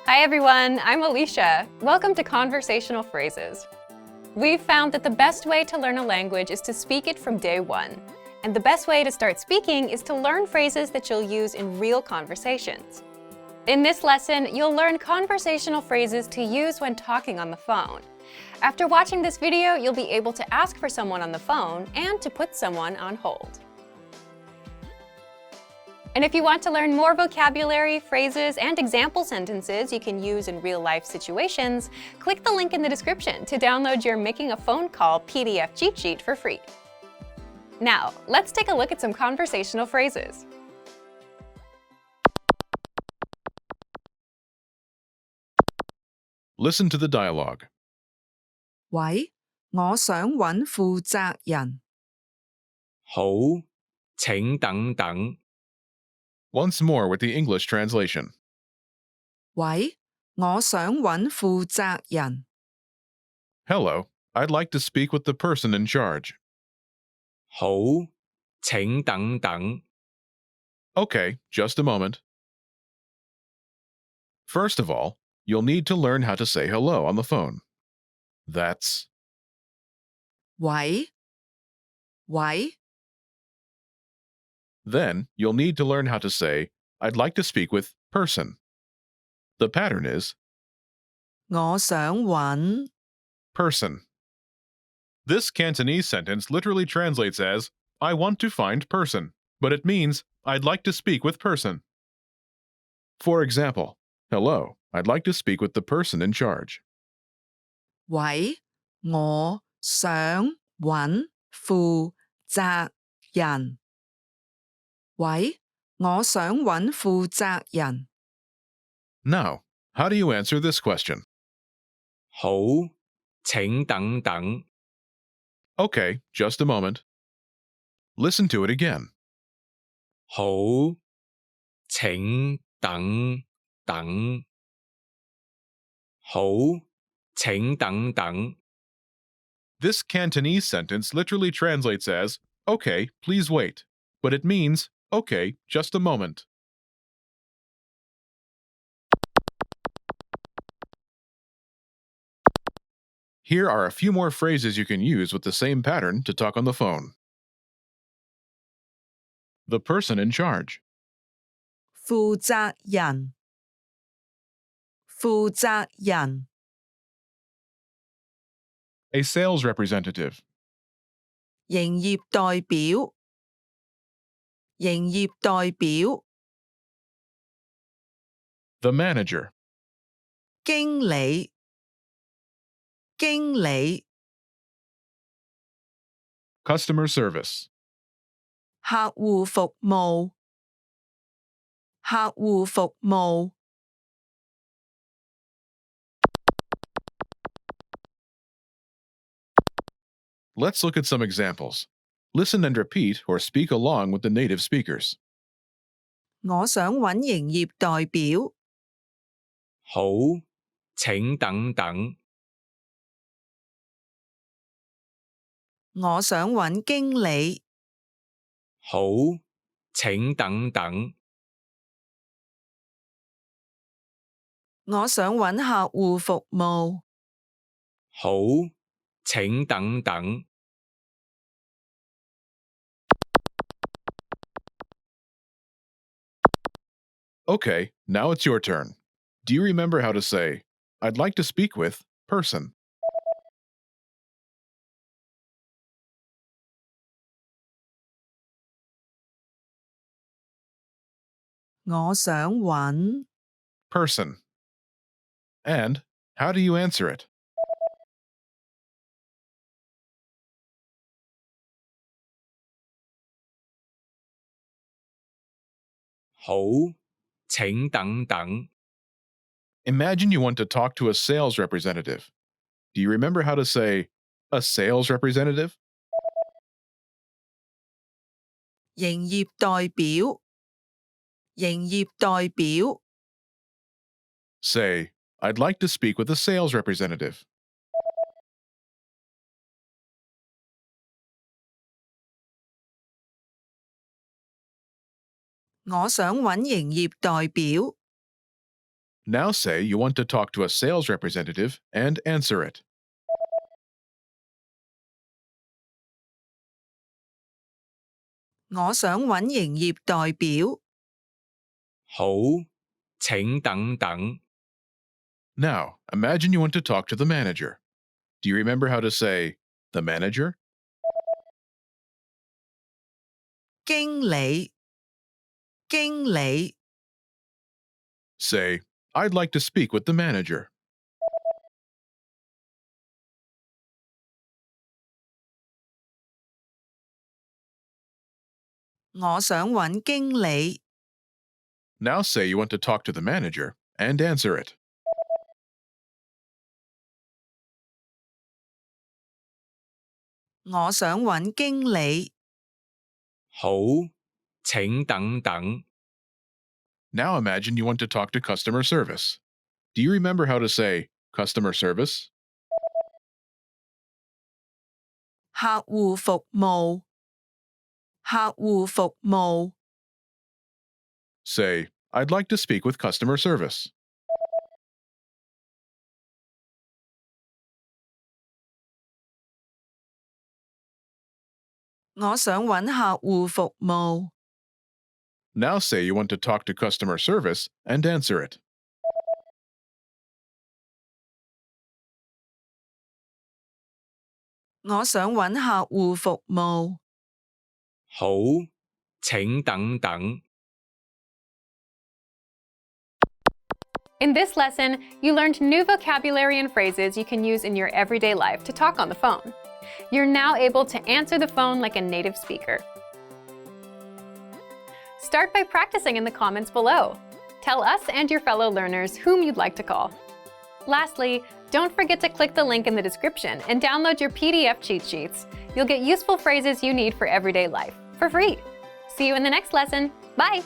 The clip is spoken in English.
Hi everyone, I'm Alicia. Welcome to Conversational Phrases. We've found that the best way to learn a language is to speak it from day one. And the best way to start speaking is to learn phrases that you'll use in real conversations. In this lesson, you'll learn conversational phrases to use when talking on the phone. After watching this video, you'll be able to ask for someone on the phone and to put someone on hold. And if you want to learn more vocabulary, phrases, and example sentences you can use in real-life situations, click the link in the description to download your Making a Phone Call PDF cheat sheet for free. Now, let's take a look at some conversational phrases. Listen to the dialogue. 喂，我想搵負責人。好，請等等。 Once more with the English translation. 喂，我想搵負責人。 Hello, I'd like to speak with the person in charge. 好，請等等。 Okay, just a moment. First of all, you'll need to learn how to say hello on the phone. That's 喂，喂， Then you'll need to learn how to say, I'd like to speak with person. The pattern is 我想搵 person. This Cantonese sentence literally translates as, I want to find person, but it means, I'd like to speak with person. For example, hello, I'd like to speak with the person in charge. 喂，我想搵負責人。喂，我想搵負責人。 Now, how do you answer this question? 好，請等等。 Okay, just a moment. Listen to it again. 好，請等等。好，請等等。 This Cantonese sentence literally translates as, okay, please wait, but it means, okay, just a moment. Here are a few more phrases you can use with the same pattern to talk on the phone. The person in charge. 負責人，負責人。 A sales representative. 營業代表，營業代表。 The manager. 經理，經理。 Customer service. 客戶服務，客戶服務。 Let's look at some examples. Listen and repeat or speak along with the native speakers. 我想搵營業代表。好，請等等。 我想搵經理。好，請等等。 我想搵客戶服務。好，請等等。 Okay, now it's your turn. Do you remember how to say, I'd like to speak with person? 我想搵 Person. And how do you answer it? 好，請等等。 Imagine you want to talk to a sales representative. Do you remember how to say, a sales representative? 營業代表，營業代表。 Say, I'd like to speak with a sales representative. 我想搵營業代表。Now say you want to talk to a sales representative and answer it. 我想揾營業代表。好，請等等。Now, imagine you want to talk to the manager. Do you remember how to say the manager? 經理，經理， Say, I'd like to speak with the manager. 我想揾經理。 Now say you want to talk to the manager and answer it. 我想揾經理。好，請等等。Now imagine you want to talk to customer service. Do you remember how to say customer service? 客戶服務，客戶服務， Say, I'd like to speak with customer service. 我想揾客戶服務。 Now say you want to talk to customer service and answer it. 我想揾客戶服務。好，請等等。In this lesson, you learned new vocabulary and phrases you can use in your everyday life to talk on the phone. You're now able to answer the phone like a native speaker. Start by practicing in the comments below. Tell us and your fellow learners whom you'd like to call. Lastly, don't forget to click the link in the description and download your PDF cheat sheets. You'll get useful phrases you need for everyday life for free. See you in the next lesson. Bye!